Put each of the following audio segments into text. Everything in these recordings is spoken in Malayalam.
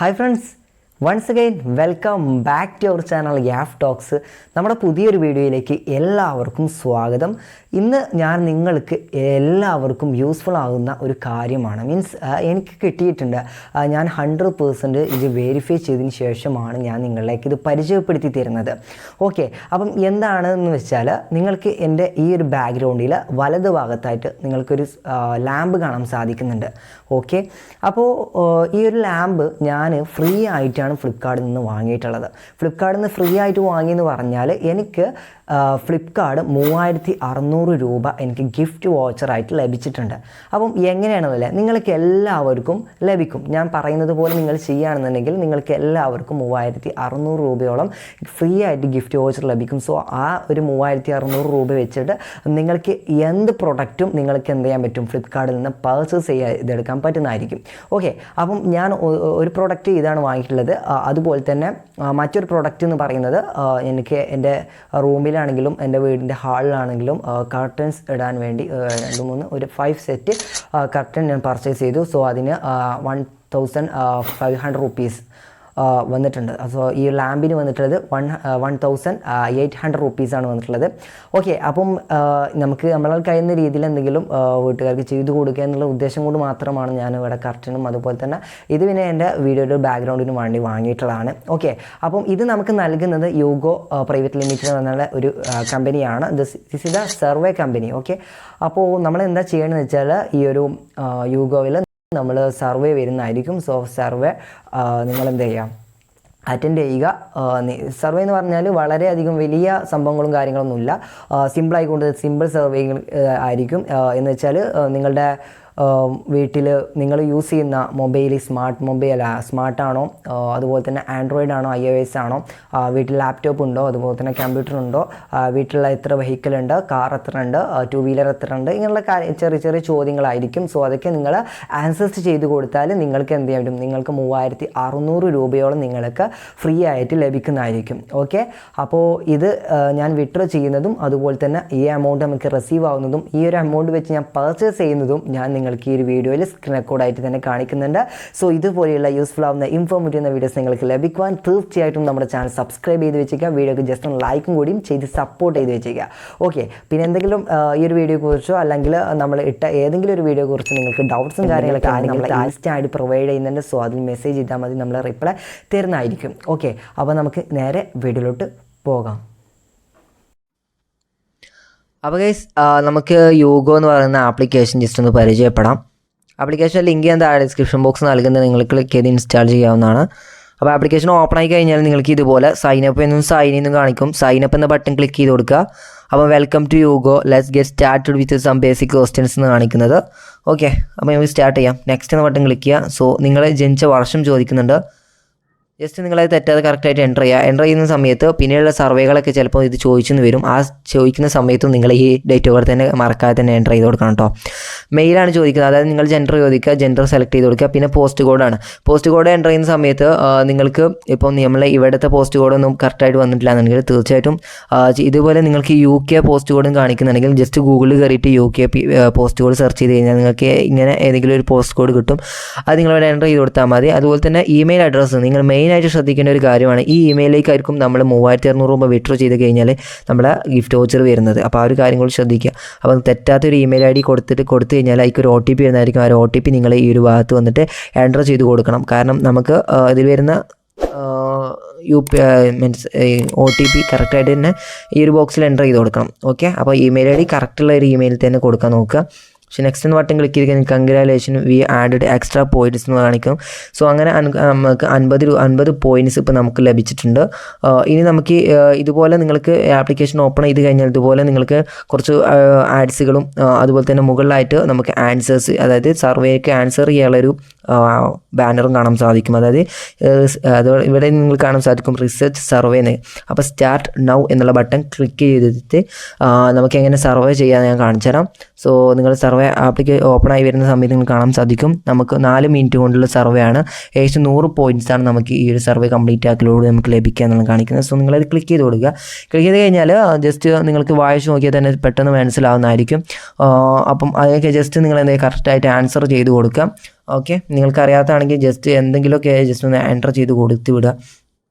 Hi friends, once again welcome back to our channel YAF Talks. നമ്മുടെ പുതിയൊരു വീഡിയോയിലേക്ക് എല്ലാവർക്കും സ്വാഗതം. ഇന്ന് ഞാൻ നിങ്ങൾക്ക് എല്ലാവർക്കും യൂസ്ഫുൾ ആകുന്ന ഒരു കാര്യമാണ്. എനിക്ക് കിട്ടിയിട്ടുണ്ട്. ഞാൻ 100% ഇത് വെരിഫൈ ചെയ്തതിന് ശേഷമാണ് ഞാൻ നിങ്ങളിലേക്ക് ഇത് പരിചയപ്പെടുത്തി തരുന്നത്. ഓക്കെ, അപ്പം എന്താണെന്ന് വെച്ചാൽ നിങ്ങൾക്ക് എൻ്റെ ഈ ഒരു ബാക്ക്ഗ്രൗണ്ടിൽ വലത് ഭാഗത്തായിട്ട് നിങ്ങൾക്കൊരു ലാമ്പ് കാണാൻ സാധിക്കുന്നുണ്ട്. ഓക്കെ, അപ്പോൾ ഈ ഒരു ലാമ്പ് ഞാൻ ഫ്രീ ആയിട്ടാണ് ഫ്ലിപ്കാർട്ടിൽ നിന്ന് വാങ്ങിയിട്ടുള്ളത്. ഫ്ലിപ്കാർട്ടിൽ നിന്ന് ഫ്രീ ആയിട്ട് വാങ്ങിയെന്ന് പറഞ്ഞാൽ എനിക്ക് ഫ്ലിപ്കാർട്ട് 3600 രൂപ എനിക്ക് ഗിഫ്റ്റ് വോച്ചറായിട്ട് ലഭിച്ചിട്ടുണ്ട്. അപ്പം എങ്ങനെയാണെന്നല്ല, നിങ്ങൾക്ക് എല്ലാവർക്കും ലഭിക്കും. ഞാൻ പറയുന്നത് പോലെ നിങ്ങൾ ചെയ്യുകയാണെന്നുണ്ടെങ്കിൽ നിങ്ങൾക്ക് എല്ലാവർക്കും 3600 രൂപയോളം ഫ്രീ ആയിട്ട് ഗിഫ്റ്റ് വോച്ചർ ലഭിക്കും. സോ ആ ഒരു 3600 രൂപ വെച്ചിട്ട് നിങ്ങൾക്ക് എന്ത് പ്രൊഡക്റ്റും നിങ്ങൾക്ക് എന്ത് ചെയ്യാൻ പറ്റും, ഫ്ലിപ്കാർട്ടിൽ നിന്ന് പർച്ചേസ് ചെയ്തെടുക്കാൻ പറ്റുന്നതായിരിക്കും. ഓക്കെ, അപ്പം ഞാൻ ഒരു പ്രൊഡക്റ്റ് ഇതാണ് വാങ്ങിയിട്ടുള്ളത്. അതുപോലെ തന്നെ മറ്റൊരു പ്രൊഡക്റ്റ് എന്ന് പറയുന്നത് എനിക്ക് എൻ്റെ റൂമിലാണെങ്കിലും എൻ്റെ വീടിൻ്റെ ഹാളിലാണെങ്കിലും കർട്ടൻസ് ഇടാൻ വേണ്ടി 5 സെറ്റ് കർട്ടൻ ഞാൻ പർച്ചേസ് ചെയ്തു. സോ അതിന് 1500 റുപ്പീസ് വന്നിട്ടുണ്ട്. സോ ഈ ലാമ്പിന് വന്നിട്ടുള്ളത് 1800 റുപ്പീസാണ് വന്നിട്ടുള്ളത്. ഓക്കെ, അപ്പം നമുക്ക് നമ്മളാൽ കഴിയുന്ന രീതിയിൽ എന്തെങ്കിലും വീട്ടുകാർക്ക് ചെയ്തു കൊടുക്കുക എന്നുള്ള ഉദ്ദേശം കൊണ്ട് മാത്രമാണ് ഞാൻ ഇവിടെ കർട്ടനും അതുപോലെ തന്നെ ഇത് പിന്നെ എൻ്റെ വീഡിയോയുടെ ബാക്ക്ഗ്രൗണ്ടിന് വേണ്ടി വാങ്ങിയിട്ടുള്ളതാണ്. ഓക്കെ, അപ്പം ഇത് നമുക്ക് നൽകുന്നത് യൂഗോ പ്രൈവറ്റ് ലിമിറ്റഡ് എന്നുള്ള ഒരു കമ്പനിയാണ്. This is the survey company. Okay, അപ്പോൾ നമ്മൾ എന്താ ചെയ്യണമെന്ന് വെച്ചാൽ ഈ ഒരു യൂഗോയിൽ നമ്മൾ സർവേ വരുന്നതായിരിക്കും. സോ സർവേ നിങ്ങൾ എന്ത് ചെയ്യുക, അറ്റൻഡ് ചെയ്യുക. സർവേ എന്ന് പറഞ്ഞാൽ വളരെയധികം വലിയ സംഭവങ്ങളും കാര്യങ്ങളൊന്നുമില്ല. സിമ്പിൾ സർവേകൾ ആയിരിക്കും. എന്ന് വെച്ചാൽ നിങ്ങളുടെ വീട്ടിൽ നിങ്ങൾ യൂസ് ചെയ്യുന്ന മൊബൈൽ സ്മാർട്ടാണോ, അതുപോലെ തന്നെ ആൻഡ്രോയിഡ് ആണോ, iOS ആണോ, വീട്ടിൽ ലാപ്ടോപ്പ് ഉണ്ടോ, അതുപോലെ തന്നെ കമ്പ്യൂട്ടർ ഉണ്ടോ, വീട്ടിലുള്ള എത്ര വെഹിക്കിൾ ഉണ്ട്, കാർ എത്ര ഉണ്ട്, 2 വീലർ എത്ര ഉണ്ട്, ഇങ്ങനെയുള്ള ചെറിയ ചെറിയ ചോദ്യങ്ങളായിരിക്കും. സോ അതൊക്കെ നിങ്ങൾ ആൻസേഴ്സ് ചെയ്ത് കൊടുത്താൽ നിങ്ങൾക്ക് എന്ത് ചെയ്യാൻ പറ്റും, നിങ്ങൾക്ക് 3600 രൂപയോളം നിങ്ങൾക്ക് ഫ്രീ ആയിട്ട് ലഭിക്കുന്നതായിരിക്കും. ഓക്കെ, അപ്പോൾ ഇത് ഞാൻ വിഡ്രോ ചെയ്യുന്നതും അതുപോലെ തന്നെ ഈ എമൗണ്ട് നമുക്ക് റിസീവ് ആവുന്നതും ഈ ഒരു എമൗണ്ട് വെച്ച് ഞാൻ പർച്ചേസ് ചെയ്യുന്നതും ഞാൻ നിങ്ങൾക്ക് ഈ ഒരു വീഡിയോയിൽ സ്ക്രീൻ റെക്കോർഡായിട്ട് തന്നെ കാണിക്കുന്നുണ്ട്. സോ ഇതുപോലെയുള്ള യൂസ്ഫുൾ ആവുന്ന ഇൻഫോർമേറ്റീവ് വീഡിയോസ് നിങ്ങൾക്ക് ലഭിക്കുവാൻ തീർച്ചയായിട്ടും നമ്മുടെ ചാനൽ സബ്സ്ക്രൈബ് ചെയ്ത് വെച്ചേക്കുക. വീഡിയോക്ക് ജസ്റ്റ് ഒന്ന് ലൈക്കും കൂടിയും ചെയ്ത് സപ്പോർട്ട് ചെയ്ത് വെച്ചേക്കുക. ഓക്കെ, പിന്നെ എന്തെങ്കിലും ഈ ഒരു വീഡിയോയെക്കുറിച്ചോ അല്ലെങ്കിൽ നമ്മൾ ഇട്ട ഏതെങ്കിലും ഒരു വീഡിയോയെക്കുറിച്ച് നിങ്ങൾക്ക് ഡൗട്ട്സും കാര്യങ്ങളൊക്കെ നമ്മൾ ഇൻസ്റ്റൻ്റ് പ്രൊവൈഡ് ചെയ്യുന്നുണ്ട്. സോ അതിൽ മെസ്സേജ് ചെയ്താൽ മതി, നമ്മൾ റിപ്ലൈ തരുന്നതായിരിക്കും. ഓക്കെ, അപ്പോൾ നമുക്ക് നേരെ വീഡിയോയിലോട്ട് പോകാം. അപ്പോൾ ഗൈസ്, നമുക്ക് യൂഗോ എന്ന് പറയുന്ന ആപ്ലിക്കേഷൻ ജസ്റ്റ് ഒന്ന് പരിചയപ്പെടാം. ആപ്ലിക്കേഷൻ ലിങ്ക് ഞാൻ താഴെ ഡിസ്ക്രിപ്ഷൻ ബോക്സ് നൽകുന്നത്, നിങ്ങൾ ക്ലിക്ക് ചെയ്ത് ഇൻസ്റ്റാൾ ചെയ്യാവുന്നതാണ്. അപ്പോൾ ആപ്ലിക്കേഷൻ ഓപ്പൺ ആയി കഴിഞ്ഞാൽ നിങ്ങൾക്ക് ഇതുപോലെ സൈനപ്പ് എന്നും സൈൻ ഇന്നും കാണിക്കും. സൈനപ്പ് എന്ന ബട്ടൺ ക്ലിക്ക് ചെയ്ത് കൊടുക്കുക. അപ്പോൾ welcome to YouGov, let's get started with some basic questions എന്ന് കാണിക്കുന്നത്. ഓക്കെ, അപ്പോൾ നമുക്ക് സ്റ്റാർട്ട് ചെയ്യാം. നെക്സ്റ്റ് എന്ന ബട്ടൺ ക്ലിക്ക് ചെയ്യുക. സോ നിങ്ങൾ ജനിച്ച വർഷം ചോദിക്കുന്നുണ്ട്. ജസ്റ്റ് നിങ്ങളത് തെറ്റാതെ കറക്റ്റായിട്ട് എൻ്റർ ചെയ്യുന്ന സമയത്ത് പിന്നെയുള്ള സർവേകളൊക്കെ ചിലപ്പോൾ ഇത് ചോദിച്ചെന്ന് വരും. ആ ചോദിക്കുന്ന സമയത്തും നിങ്ങൾ ഈ ഡേറ്റ് ഓഫ് ബർത്ത് തന്നെ മറക്കാതെ തന്നെ എൻ്റർ ചെയ്ത് കൊടുക്കണം കേട്ടോ. മെയിലാണ് ചോദിക്കുന്നത്, അതായത് നിങ്ങൾ ജെൻഡർ ചോദിക്കുക, ജെൻഡർ സെലക്ട് ചെയ്ത് കൊടുക്കുക. പിന്നെ പോസ്റ്റ് കോഡാണ്. പോസ്റ്റ് കോഡ് എൻ്റർ ചെയ്യുന്ന സമയത്ത് നിങ്ങൾക്ക് ഇപ്പം നമ്മളെ ഇവിടുത്തെ പോസ്റ്റ് കോഡൊന്നും കറക്റ്റായിട്ട് വന്നിട്ടില്ല എന്നുണ്ടെങ്കിൽ തീർച്ചയായിട്ടും ഇതുപോലെ നിങ്ങൾക്ക് UK പോസ്റ്റ് കോഡും കാണിക്കുന്നുണ്ടെങ്കിൽ ജസ്റ്റ് ഗൂഗിളിൽ കയറിയിട്ട് UK പോസ്റ്റ് കോഡ് സെർച്ച് ചെയ്ത് കഴിഞ്ഞാൽ നിങ്ങൾക്ക് ഇങ്ങനെ ഏതെങ്കിലും ഒരു പോസ്റ്റ് കോഡ് കിട്ടും. അത് നിങ്ങളിവിടെ എൻ്റർ ചെയ്ത് കൊടുത്താൽ മതി. അതുപോലെ തന്നെ ഇമെയിൽ അഡ്രസ്സ് നിങ്ങൾ മെയിനായിട്ട് ശ്രദ്ധിക്കേണ്ട ഒരു കാര്യമാണ്. ഈ ഇമെയിലേക്കായിരിക്കും നമ്മൾ 3600 രൂപ വിഡ്രോ ചെയ്ത് കഴിഞ്ഞാൽ നമ്മുടെ ഗിഫ്റ്റ് വോച്ചർ വരുന്നത്. അപ്പോൾ ആ ഒരു കാര്യം കൂടി ശ്രദ്ധിക്കുക. അപ്പോൾ തെറ്റാത്തൊരു ഇമെയിൽ ID കൊടുത്തു കഴിഞ്ഞാൽ അതിലേക്ക് ഒരു OTP വരുന്നതായിരിക്കും. ആ ഒരു OTP നിങ്ങൾ ഈ ഒരു ഭാഗത്ത് വന്നിട്ട് എൻ്റർ ചെയ്ത് കൊടുക്കണം. കാരണം നമുക്ക് ഇതിൽ വരുന്ന OTP കറക്റ്റായിട്ട് തന്നെ ഈ ഒരു ബോക്സിൽ എൻ്റർ ചെയ്ത് കൊടുക്കണം. ഓക്കെ, അപ്പോൾ ഇമെയിൽ ID കറക്റ്റുള്ള ഒരു ഇമെയിലിൽ തന്നെ കൊടുക്കാൻ നോക്കുക. പക്ഷേ നെക്സ്റ്റ് എന്ന് ബട്ടൺ ക്ലിക്ക് ചെയ്ത് congratulation we added extra points എന്ന് കാണിക്കും. സോ അങ്ങനെ നമുക്ക് 50 പോയിൻറ്റ്സ് ഇപ്പോൾ നമുക്ക് ലഭിച്ചിട്ടുണ്ട്. ഇനി നമുക്ക് ഇതുപോലെ നിങ്ങൾക്ക് ആപ്ലിക്കേഷൻ ഓപ്പൺ ചെയ്ത് കഴിഞ്ഞാൽ ഇതുപോലെ നിങ്ങൾക്ക് കുറച്ച് ആഡ്സുകളും അതുപോലെ തന്നെ മുകളിലായിട്ട് നമുക്ക് ആൻസേഴ്സ്, അതായത് സർവേക്ക് ആൻസർ ചെയ്യാനുള്ളൊരു ബാനറും കാണാൻ സാധിക്കും. അതായത് ഇവിടെ നിങ്ങൾ കാണാൻ സാധിക്കും റിസർച്ച് സർവേ എന്ന്. അപ്പോൾ സ്റ്റാർട്ട് നൗ എന്നുള്ള ബട്ടൺ ക്ലിക്ക് ചെയ്തിട്ട് നമുക്ക് എങ്ങനെ സർവേ ചെയ്യാൻ ഞാൻ കാണിച്ചു തരാം. സോ നിങ്ങൾ സർവേ സർവേ ഓപ്പൺ ആയി വരുന്ന സമയത്ത് നിങ്ങൾക്ക് കാണാൻ സാധിക്കും. നമുക്ക് 4 മിനിറ്റ് കൊണ്ടുള്ള സർവേ ആണ്. ഏകദേശം 100 പോയിൻറ്റ്സാണ് നമുക്ക് ഈ ഒരു സർവേ കംപ്ലീറ്റ് ആക്കലോട് നമുക്ക് ലഭിക്കുക എന്നാണ് കാണിക്കുന്നത്. സോ നിങ്ങളത് ക്ലിക്ക് ചെയ്ത് കൊടുക്കുക. ക്ലിക്ക് ചെയ്ത് കഴിഞ്ഞാൽ ജസ്റ്റ് നിങ്ങൾക്ക് വായിച്ച് നോക്കിയാൽ തന്നെ പെട്ടെന്ന് മനസ്സിലാവുന്നതായിരിക്കും. അപ്പം അതൊക്കെ ജസ്റ്റ് നിങ്ങൾ എന്തെങ്കിലും കറക്റ്റായിട്ട് ആൻസർ ചെയ്ത് കൊടുക്കുക. ഓക്കെ, നിങ്ങൾക്കറിയാത്തതാണെങ്കിൽ ജസ്റ്റ് എന്തെങ്കിലുമൊക്കെ ജസ്റ്റ് ഒന്ന് എൻ്റർ ചെയ്ത് കൊടുത്ത് വിടുക.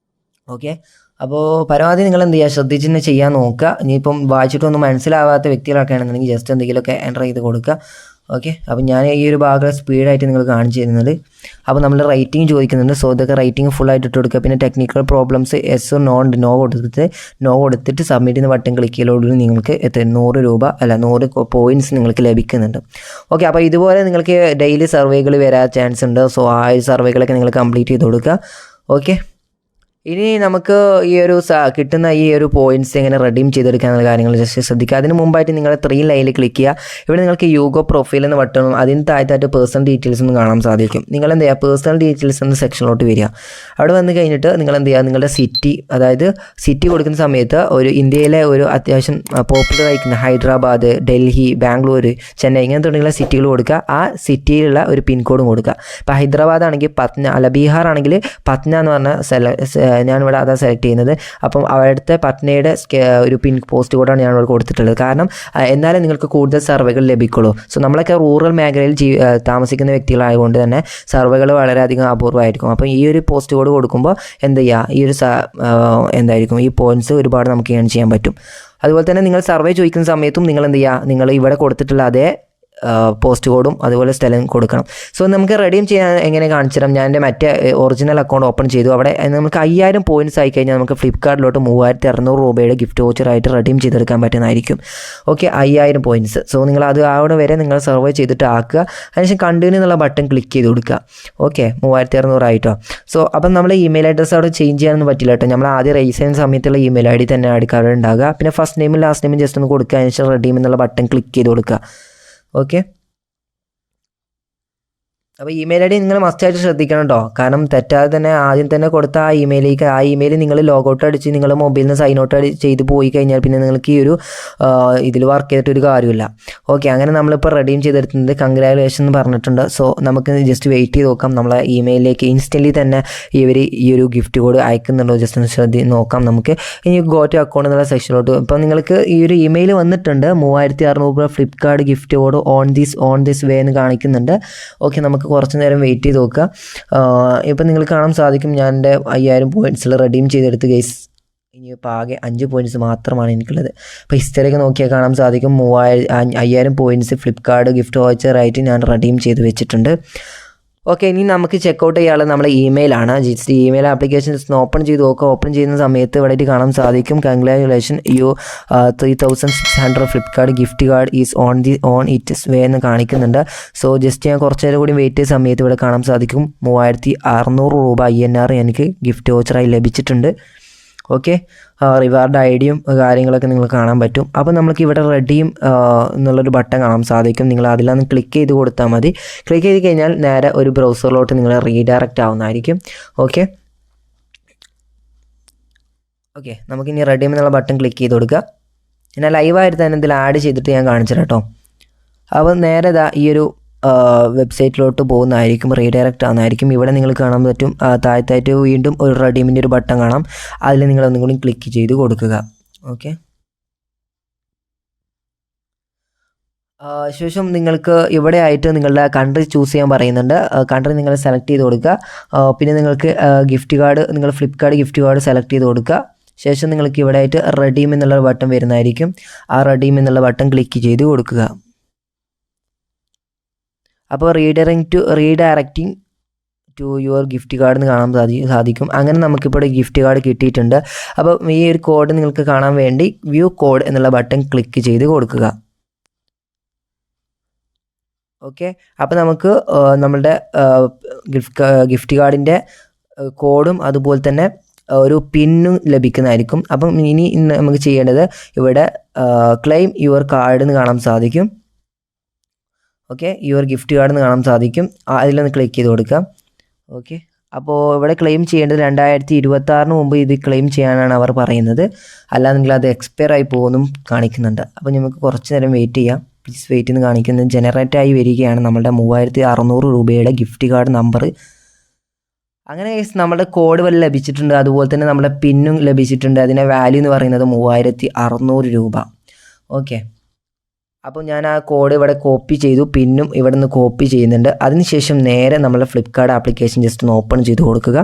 ഓക്കെ, അപ്പോൾ പരമാവധി നിങ്ങൾ എന്ത് ചെയ്യുക, ശ്രദ്ധിച്ച് തന്നെ ചെയ്യാൻ നോക്കുക. ഇനിയിപ്പം വായിച്ചിട്ടൊന്നും മനസ്സിലാവാത്ത വ്യക്തികളൊക്കെ ആണെന്നുണ്ടെങ്കിൽ ജസ്റ്റ് എന്തെങ്കിലുമൊക്കെ എൻ്റർ ചെയ്ത് കൊടുക്കുക. ഓക്കെ, അപ്പോൾ ഞാൻ ഈ ഒരു ഭാഗം സ്പീഡായിട്ട് നിങ്ങൾ കാണിച്ചു തരുന്നത്. അപ്പോൾ നമ്മൾ റേറ്റിംഗ് ചോദിക്കുന്നുണ്ട്. സോ ഇതൊക്കെ റേറ്റിംഗ് ഫുള്ളായിട്ട് ഇട്ട് കൊടുക്കുക. പിന്നെ ടെക്നിക്കൽ പ്രോബ്ലംസ് എസ് നോ കൊടുത്തിട്ട് സബ്മിറ്റ് ചെയ്യുന്ന ബട്ടൺ ക്ലിക്ക് ചെയ്യലോടുകൂടി നിങ്ങൾക്ക് 100 പോയിൻറ്റ്സ് നിങ്ങൾക്ക് ലഭിക്കുന്നുണ്ട്. ഓക്കെ, അപ്പോൾ ഇതുപോലെ നിങ്ങൾക്ക് ഡെയിലി സർവേകൾ വരാൻ ചാൻസ് ഉണ്ട്. സോ ആ ഒരു സർവേകളൊക്കെ നിങ്ങൾ കംപ്ലീറ്റ് ചെയ്ത് കൊടുക്കുക. ഓക്കെ, ഇനി നമുക്ക് ഈ ഒരു കിട്ടുന്ന ഈ ഒരു പോയിൻറ്റ്സ് എങ്ങനെ റെഡീം ചെയ്തെടുക്കാനുള്ള കാര്യങ്ങൾ ജസ്റ്റ് ശ്രദ്ധിക്കുക. അതിന് മുമ്പായിട്ട് നിങ്ങൾ 3 ലൈനിൽ ക്ലിക്ക് ചെയ്യുക. ഇവിടെ നിങ്ങൾക്ക് യൂഗോ പ്രൊഫൈൽ എന്ന് ബട്ടണും അതിന് താഴത്തായിട്ട് പേഴ്സണൽ ഡീറ്റെയിൽസ് എന്ന് കാണാൻ സാധിക്കും. നിങ്ങൾ എന്ത് ചെയ്യുക, പേഴ്സണൽ ഡീറ്റെയിൽസ് എന്ന സെക്ഷനിലോട്ട് വരിക. അവിടെ വന്ന് കഴിഞ്ഞിട്ട് നിങ്ങൾ എന്ത് ചെയ്യുക, നിങ്ങളുടെ സിറ്റി, അതായത് സിറ്റി കൊടുക്കുന്ന സമയത്ത് ഒരു ഇന്ത്യയിലെ ഒരു അത്യാവശ്യം പോപ്പുലർ ആയിരിക്കുന്ന ഹൈദരാബാദ്, ഡൽഹി, ബാംഗ്ലൂർ, ചെന്നൈ ഇങ്ങനെ തുടങ്ങിയുള്ള സിറ്റികൾ കൊടുക്കുക. ആ സിറ്റിയിലുള്ള ഒരു പിൻകോഡും കൊടുക്കുക. ഇപ്പോൾ ഹൈദരാബാദ് ആണെങ്കിൽ പത്ന, അല്ല ബീഹാർ ആണെങ്കിൽ പത്ന എന്ന് പറഞ്ഞ ഞാനിവിടെ അതാണ് സെലക്ട് ചെയ്യുന്നത്. അപ്പം അവിടുത്തെ പട്നയുടെ ഒരു പിൻ പോസ്റ്റ് കോഡാണ് ഞാനിവിടെ കൊടുത്തിട്ടുള്ളത്. കാരണം എന്നാലും നിങ്ങൾക്ക് കൂടുതൽ സർവേകൾ ലഭിക്കുള്ളൂ. സോ നമ്മളൊക്കെ റൂറൽ മേഖലയിൽ താമസിക്കുന്ന വ്യക്തികളായതുകൊണ്ട് തന്നെ സർവേകൾ വളരെയധികം അപൂർവമായിരിക്കും. അപ്പം ഈ ഒരു പോസ്റ്റ് കോഡ് കൊടുക്കുമ്പോൾ എന്ത് ചെയ്യുക, ഈ ഒരു എന്തായിരിക്കും ഈ പോയിൻറ്റ്സ് ഒരുപാട് നമുക്ക് ഏൺ ചെയ്യാൻ പറ്റും. അതുപോലെ തന്നെ നിങ്ങൾ സർവേ ചോദിക്കുന്ന സമയത്തും നിങ്ങൾ എന്ത് ചെയ്യുക, നിങ്ങൾ ഇവിടെ കൊടുത്തിട്ടുള്ള അതേ പോസ്റ്റ് കോഡും അതുപോലെ സ്ഥലം കൊടുക്കണം. സോ നമുക്ക് റെഡീം ചെയ്യാൻ എങ്ങനെ കാണിച്ചു തരാം. ഞാൻ എൻ്റെ മറ്റേ ഒറിജിനൽ അക്കൗണ്ട് ഓപ്പൺ ചെയ്തു. അവിടെ നമുക്ക് 5000 പോയിൻറ്റ്സ് ആയി കഴിഞ്ഞാൽ നമുക്ക് ഫ്ലിപ്കാർട്ടിലോട്ട് 3600 രൂപയുടെ ഗിഫ്റ്റ് വോച്ചറായിട്ട് റെഡീം ചെയ്തെടുക്കാൻ പറ്റുന്നതായിരിക്കും. Okay, 5000 points. സോ നിങ്ങൾ അത് അവിടെ വരെ നിങ്ങൾ സർവേ ചെയ്തിട്ട് ആക്കുക. അതിനുശേഷം കണ്ടിന്യൂ എന്നുള്ള ബട്ടൺ ക്ലിക്ക് ചെയ്ത് കൊടുക്കുക. ഓക്കെ, 3600 ആയിട്ടോ. സോ അപ്പം നമ്മൾ ഇമെയിൽ അഡ്രസ്സ് അവിടെ ചേഞ്ച് ചെയ്യാനൊന്നും പറ്റില്ല കേട്ടോ. നമ്മൾ ആദ്യം രജിസ്റ്റർ ചെയ്യുന്ന സമയത്തുള്ള ഇമെയിൽ ID തന്നെ അവിടെ ഉണ്ടാകുക. പിന്നെ ഫസ്റ്റ് നെയിമും ലാസ്റ്റ് നെയിമും ജസ്റ്റ് ഒന്ന് കൊടുക്കുക. അതിനുശേഷം റെഡീം എന്നുള്ള ബട്ടൺ ക്ലിക്ക് ചെയ്ത് കൊടുക്കുക. ഓക്കെ, അപ്പോൾ ഇമെയിൽ ID നിങ്ങൾ മസ്റ്റായിട്ട് ശ്രദ്ധിക്കണം കേട്ടോ. കാരണം തെറ്റാതെ തന്നെ ആദ്യം തന്നെ കൊടുത്ത ആ ഇമെയിൽ നിങ്ങൾ ലോഗൗട്ട് അടിച്ച് നിങ്ങൾ മൊബൈലിൽ നിന്ന് സൈൻ ഔട്ട് ചെയ്ത് പോയി കഴിഞ്ഞാൽ പിന്നെ നിങ്ങൾക്ക് ഈ ഒരു ഇതിൽ വർക്ക് ചെയ്തിട്ടൊരു കാര്യമില്ല. ഓക്കെ, അങ്ങനെ നമ്മളിപ്പോൾ റെഡീം ചെയ്തെടുക്കുന്നത് കൺഗ്രാജുലേഷൻ എന്ന് പറഞ്ഞിട്ടുണ്ട്. സോ നമുക്ക് ജസ്റ്റ് വെയിറ്റ് ചെയ്ത് നോക്കാം. നമ്മളെ ഇമെയിലിലേക്ക് ഇൻസ്റ്റൻ്റ്ലി തന്നെ ഇവർ ഈ ഒരു ഗിഫ്റ്റ് കോഡ് അയക്കുന്നുണ്ടോ ജസ്റ്റ് ഒന്ന് നോക്കാം. നമുക്ക് ഇനി ഗോ ടു അക്കൗണ്ട് എന്നുള്ള സെക്ഷനിലോട്ട് ഇപ്പോൾ നിങ്ങൾക്ക് ഈ ഒരു ഇമെയിൽ വന്നിട്ടുണ്ട്. 3600 Flipkart gift code on this way എന്ന് കാണിക്കുന്നുണ്ട്. ഓക്കെ, നമുക്ക് കുറച്ച് നേരം വെയിറ്റ് ചെയ്ത് നോക്കുക. ഇപ്പം നിങ്ങൾക്ക് കാണാൻ സാധിക്കും ഞാൻ എൻ്റെ 5000 പോയിൻറ്റ്സിൽ റെഡീം ചെയ്തെടുത്ത് ഗൈസ്. ഇനി ഇപ്പോൾ ആകെ 5 പോയിൻറ്റ്സ് മാത്രമാണ് എനിക്കുള്ളത്. അപ്പോൾ ഹിസ്റ്ററിയൊക്കെ നോക്കിയാൽ കാണാൻ സാധിക്കും 5000 പോയിൻറ്റ്സ് ഫ്ലിപ്കാർട്ട് ഗിഫ്റ്റ് വോച്ചറായിട്ട് ഞാൻ റെഡീം ചെയ്ത് വെച്ചിട്ടുണ്ട്. ഓക്കെ, ഇനി നമുക്ക് ചെക്കൗട്ട് ചെയ്യാനുള്ള നമ്മുടെ ഇമെയിലാണ്. ജസ്റ്റ് ഇമെയിൽ ആപ്ലിക്കേഷൻ ഓപ്പൺ ചെയ്ത് നോക്കുക. ഓപ്പൺ ചെയ്യുന്ന സമയത്ത് ഇവിടെ കാണാൻ സാധിക്കും congratulation you 3600 Flipkart gift card is on its way എന്ന് കാണിക്കുന്നുണ്ട്. സോ ജസ്റ്റ് ഞാൻ കുറച്ച് നേരം കൂടി വെയിറ്റ് ചെയ്ത സമയത്ത് ഇവിടെ കാണാൻ സാധിക്കും 3600 രൂപ INR എനിക്ക് ഗിഫ്റ്റ് വോച്ചറായി ലഭിച്ചിട്ടുണ്ട്. ഓക്കെ, റിവാർഡ് ID-യും കാര്യങ്ങളൊക്കെ നിങ്ങൾക്ക് കാണാൻ പറ്റും. അപ്പോൾ നമുക്ക് ഇവിടെ റെഡീം എന്നുള്ളൊരു ബട്ടൺ കാണാൻ സാധിക്കും. നിങ്ങൾ അതിലൊന്ന് ക്ലിക്ക് ചെയ്ത് കൊടുത്താൽ മതി. ക്ലിക്ക് ചെയ്ത് കഴിഞ്ഞാൽ നേരെ ഒരു ബ്രൗസറിലോട്ട് നിങ്ങൾ റീഡയറക്റ്റ് ആവുന്നതായിരിക്കും. ഓക്കെ, നമുക്കിനി റെഡീം എന്നുള്ള ബട്ടൺ ക്ലിക്ക് ചെയ്ത് കൊടുക്കുക. ഞാൻ ലൈവായിട്ട് തന്നെ ഇതിൽ ആഡ് ചെയ്തിട്ട് ഞാൻ കാണിച്ചു തരാം കേട്ടോ. അപ്പോൾ നേരെ ഈ ഒരു വെബ്സൈറ്റിലോട്ട് പോകുന്നതായിരിക്കും, റീഡയറക്റ്റ് ആവുന്നതായിരിക്കും. ഇവിടെ നിങ്ങൾ കാണാൻ പറ്റും താഴത്തായിട്ട് വീണ്ടും ഒരു റെഡീമിൻ്റെ ഒരു ബട്ടൺ കാണാം. അതിൽ നിങ്ങൾ ഒന്നും കൂടി ക്ലിക്ക് ചെയ്ത് കൊടുക്കുക. ഓക്കെ, ശേഷം നിങ്ങൾക്ക് ഇവിടെ ആയിട്ട് നിങ്ങളുടെ കൺട്രി ചൂസ് ചെയ്യാൻ പറയുന്നുണ്ട്. കൺട്രി നിങ്ങൾ സെലക്ട് ചെയ്ത് കൊടുക്കുക. പിന്നെ നിങ്ങൾക്ക് ഗിഫ്റ്റ് കാർഡ്, നിങ്ങൾ ഫ്ലിപ്കാർട്ട് ഗിഫ്റ്റ് കാർഡ് സെലക്ട് ചെയ്ത് കൊടുക്കുക. ശേഷം നിങ്ങൾക്ക് ഇവിടെ ആയിട്ട് റെഡീം എന്നുള്ള ബട്ടൺ വരുന്നതായിരിക്കും. ആ റെഡീം എന്നുള്ള ബട്ടൺ ക്ലിക്ക് ചെയ്ത് കൊടുക്കുക. അപ്പോൾ redirecting to your gift card എന്ന് കാണാൻ സാധിക്കും. അങ്ങനെ നമുക്കിപ്പോൾ ഗിഫ്റ്റ് കാർഡ് കിട്ടിയിട്ടുണ്ട്. അപ്പോൾ ഈ ഒരു കോഡ് നിങ്ങൾക്ക് കാണാൻ വേണ്ടി വ്യൂ കോഡ് എന്നുള്ള ബട്ടൺ ക്ലിക്ക് ചെയ്ത് കൊടുക്കുക. ഓക്കെ, അപ്പോൾ നമുക്ക് നമ്മളുടെ ഗിഫ്റ്റ് കാർഡിൻ്റെ കോഡും അതുപോലെ തന്നെ ഒരു പിന്നും ലഭിക്കുന്നതായിരിക്കും. അപ്പം ഇനി നമുക്ക് ചെയ്യേണ്ടത് ഇവിടെ ക്ലെയിം യുവർ കാർഡ് എന്ന് കാണാൻ സാധിക്കും. ഓക്കെ, യുവർ ഗിഫ്റ്റ് കാർഡ് എന്ന് കാണാൻ സാധിക്കും. അതിലൊന്ന് ക്ലിക്ക് ചെയ്ത് കൊടുക്കാം. ഓക്കെ, അപ്പോൾ ഇവിടെ ക്ലെയിം ചെയ്യേണ്ടത് 2026 മുമ്പ് ഇത് ക്ലെയിം ചെയ്യാനാണ് അവർ പറയുന്നത്. അല്ലാതെങ്കിൽ അത് എക്സ്പയർ ആയി പോകുമെന്നും കാണിക്കുന്നുണ്ട്. അപ്പോൾ നമുക്ക് കുറച്ച് നേരം വെയിറ്റ് ചെയ്യാം. വിച്ച് വെയിറ്റ് എന്ന് കാണിക്കുന്നത് ജനറേറ്റായി വരികയാണ് നമ്മളുടെ 3600 രൂപയുടെ ഗിഫ്റ്റ് കാർഡ് നമ്പർ. അങ്ങനെ നമ്മുടെ കോഡ് വല്ല ലഭിച്ചിട്ടുണ്ട്, അതുപോലെ തന്നെ നമ്മുടെ പിന്നും ലഭിച്ചിട്ടുണ്ട്. അതിൻ്റെ വാല്യൂ എന്ന് പറയുന്നത് 3600 രൂപ. ഓക്കെ, അപ്പോൾ ഞാൻ ആ കോഡ് ഇവിടെ കോപ്പി ചെയ്തു, പിന്നും ഇവിടെ നിന്ന് കോപ്പി ചെയ്യുന്നുണ്ട്. അതിനുശേഷം നേരെ നമ്മളെ ഫ്ലിപ്കാർട്ട് ആപ്ലിക്കേഷൻ ജസ്റ്റ് ഒന്ന് ഓപ്പൺ ചെയ്ത് കൊടുക്കുക.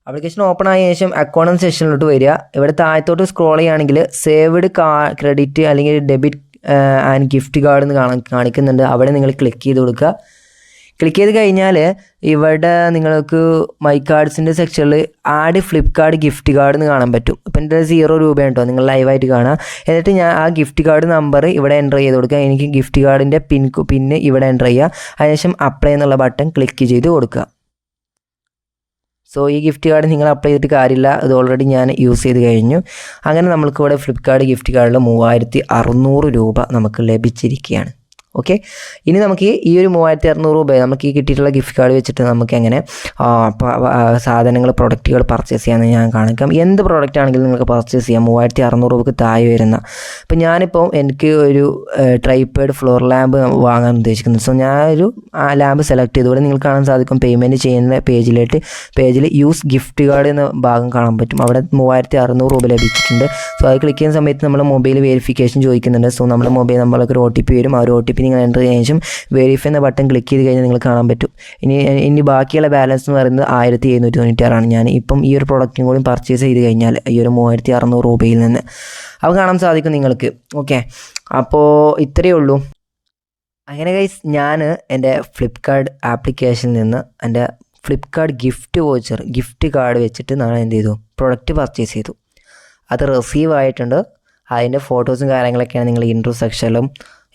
ആപ്ലിക്കേഷൻ ഓപ്പൺ ആയ ശേഷം അക്കൗണ്ട് സെക്ഷനിലോട്ട് വരിക. ഇവിടെ താഴത്തോട്ട് സ്ക്രോൾ ചെയ്യുകയാണെങ്കിൽ സേവ്ഡ് ക്രെഡിറ്റ് അല്ലെങ്കിൽ ഡെബിറ്റ് ആൻഡ് ഗിഫ്റ്റ് കാർഡ് എന്ന് കാണിക്കുന്നുണ്ട്. അവിടെ നിങ്ങൾ ക്ലിക്ക് ചെയ്ത് കൊടുക്കുക. ക്ലിക്ക് ചെയ്ത് കഴിഞ്ഞാൽ ഇവിടെ നിങ്ങൾക്ക് മൈ കാർഡ്സിൻ്റെ സെക്ഷനിൽ ആഡ് ഫ്ലിപ്കാർട്ട് ഗിഫ്റ്റ് കാർഡ് എന്ന് കാണാൻ പറ്റും. ഇപ്പം എൻ്റെ 0 രൂപയാണ് കേട്ടോ, നിങ്ങൾ ലൈവായിട്ട് കാണാം. എന്നിട്ട് ഞാൻ ആ ഗിഫ്റ്റ് കാർഡ് നമ്പർ ഇവിടെ എൻ്റർ ചെയ്ത് കൊടുക്കുക. എനിക്ക് ഗിഫ്റ്റ് കാർഡിൻ്റെ പിന്ന് ഇവിടെ എൻ്റർ ചെയ്യുക. അതിനുശേഷം അപ്ലൈ എന്നുള്ള ബട്ടൺ ക്ലിക്ക് ചെയ്ത് കൊടുക്കുക. സോ ഈ ഗിഫ്റ്റ് കാർഡ് നിങ്ങൾ അപ്ലൈ ചെയ്തിട്ട് കാര്യമില്ല, ഇത് ഓൾറെഡി ഞാൻ യൂസ് ചെയ്ത് കഴിഞ്ഞു. അങ്ങനെ നമുക്ക് ഇവിടെ ഫ്ലിപ്കാർട്ട് ഗിഫ്റ്റ് കാർഡിൽ 3600 രൂപ നമുക്ക് ലഭിച്ചിരിക്കുകയാണ്. ഓക്കെ, ഇനി നമുക്ക് ഈ ഒരു 3600 രൂപ നമുക്ക് ഈ കിട്ടിയിട്ടുള്ള ഗിഫ്റ്റ് കാർഡ് വെച്ചിട്ട് നമുക്ക് എങ്ങനെ സാധനങ്ങൾ പ്രൊഡക്റ്റുകൾ പർച്ചേസ് ചെയ്യാമെന്ന് ഞാൻ കാണിക്കാം. എന്ത് പ്രോഡക്റ്റ് ആണെങ്കിലും നിങ്ങൾക്ക് പർച്ചേസ് ചെയ്യാം 3600 രൂപയ്ക്ക് താഴെ വരുന്ന. ഇപ്പം ഞാനിപ്പോൾ എനിക്ക് ഒരു ട്രൈപോഡ് ഫ്ലോർ ലാമ്പ് വാങ്ങാൻ ഉദ്ദേശിക്കുന്നു. സോ ഞാനൊരു ലാമ്പ് സെലക്ട് ചെയ്തു. ഇവിടെ നിങ്ങൾക്ക് കാണാൻ സാധിക്കും പേയ്മെൻറ്റ് ചെയ്യുന്ന പേജിൽ യൂസ് ഗിഫ്റ്റ് കാർഡ് എന്ന ഭാഗം കാണാൻ പറ്റും. അവിടെ 3600 രൂപ ലഭിച്ചിട്ടുണ്ട്. സോ അത് ക്ലിക്ക് ചെയ്യുന്ന സമയത്ത് നമ്മുടെ മൊബൈൽ വെരിഫിക്കേഷൻ ചോദിക്കുന്നുണ്ട്. സോ നമ്മുടെ മൊബൈൽ നമ്മൾക്ക് ഒരു OTP വരും. ആ ഒരു OTP നിങ്ങൾ എൻ്റർ ചെയ്തതിനു ശേഷം വെരിഫൈ എന്ന ബട്ടൺ ക്ലിക്ക് ചെയ്ത് കഴിഞ്ഞാൽ നിങ്ങൾക്ക് കാണാൻ പറ്റും. ഇനി ബാക്കിയുള്ള ബാലൻസ് എന്ന് പറയുന്നത് 1796 ഞാൻ ഇപ്പം ഈ ഒരു പ്രൊഡക്റ്റും കൂടി പർച്ചേസ് ചെയ്ത് കഴിഞ്ഞാൽ ഈ ഒരു 3600 രൂപയിൽ നിന്ന് അത് കാണാൻ സാധിക്കും നിങ്ങൾക്ക്. ഓക്കെ, അപ്പോൾ ഇത്രയേ ഉള്ളൂ. അങ്ങനെ ഗൈസ്, ഞാൻ എൻ്റെ ഫ്ലിപ്കാർട്ട് ആപ്ലിക്കേഷനിൽ നിന്ന് എൻ്റെ ഫ്ലിപ്കാർട്ട് ഗിഫ്റ്റ് കാർഡ് വെച്ചിട്ട് ഞാൻ എന്ത് ചെയ്തു, പ്രൊഡക്റ്റ് പർച്ചേസ് ചെയ്തു. അത് റിസീവ് ആയിട്ടുണ്ട്. അതിൻ്റെ ഫോട്ടോസും കാര്യങ്ങളൊക്കെയാണ് നിങ്ങൾ ഇൻട്രോ സെക്ഷനിലും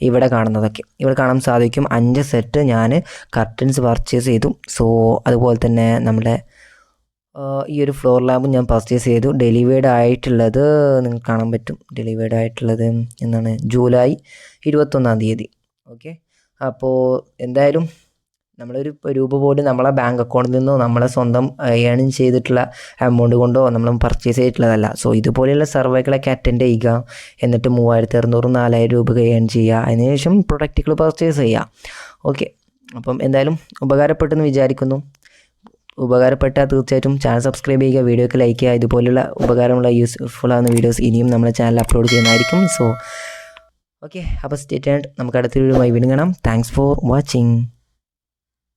ഇവിടെ കാണുന്നതൊക്കെ. ഇവിടെ കാണാൻ സാധിക്കും 5 സെറ്റ് ഞാൻ കർട്ടൻസ് പർച്ചേസ് ചെയ്തു. സോ അതുപോലെ തന്നെ നമ്മുടെ ഈ ഒരു ഫ്ലോർ ലാമ്പും ഞാൻ പർച്ചേസ് ചെയ്തു. ഡെലിവേർഡ് ആയിട്ടുള്ളത് നിങ്ങൾക്ക് കാണാൻ പറ്റും. ഡെലിവേർഡ് ആയിട്ടുള്ളത് എന്നാണ് ജൂലൈ 21-ാം തീയതി. ഓക്കെ, അപ്പോൾ എന്തായാലും നമ്മളൊരു രൂപ പോലും നമ്മളെ ബാങ്ക് അക്കൗണ്ടിൽ നിന്നോ നമ്മളെ സ്വന്തം ഏണിങ് ചെയ്തിട്ടുള്ള എമൗണ്ട് കൊണ്ടോ നമ്മൾ പർച്ചേസ് ചെയ്തിട്ടുള്ളതല്ല. സോ ഇതുപോലെയുള്ള സർവേകളൊക്കെ അറ്റൻഡ് ചെയ്യുക. എന്നിട്ട് 3600-4000 രൂപ ഏൺ ചെയ്യുക. അതിനുശേഷം പ്രൊഡക്റ്റുകൾ പർച്ചേസ് ചെയ്യുക. ഓക്കെ, അപ്പം എന്തായാലും ഉപകാരപ്പെട്ടെന്ന് വിചാരിക്കുന്നു. ഉപകാരപ്പെട്ടാൽ തീർച്ചയായിട്ടും ചാനൽ സബ്സ്ക്രൈബ് ചെയ്യുക, വീഡിയോക്ക് ലൈക്ക് ചെയ്യുക. ഇതുപോലുള്ള ഉപകാരമുള്ള യൂസ്ഫുൾ ആവുന്ന വീഡിയോസ് ഇനിയും നമ്മുടെ ചാനൽ അപ്ലോഡ് ചെയ്യുന്നതായിരിക്കും. സോ ഓക്കെ, അപ്പോൾ സ്റ്റേ ട്യൂൺഡ്. നമുക്ക് അടുത്തൊരു വീഡിയോയുമായി വീണ്ടും കാണാം. Thanks for watching.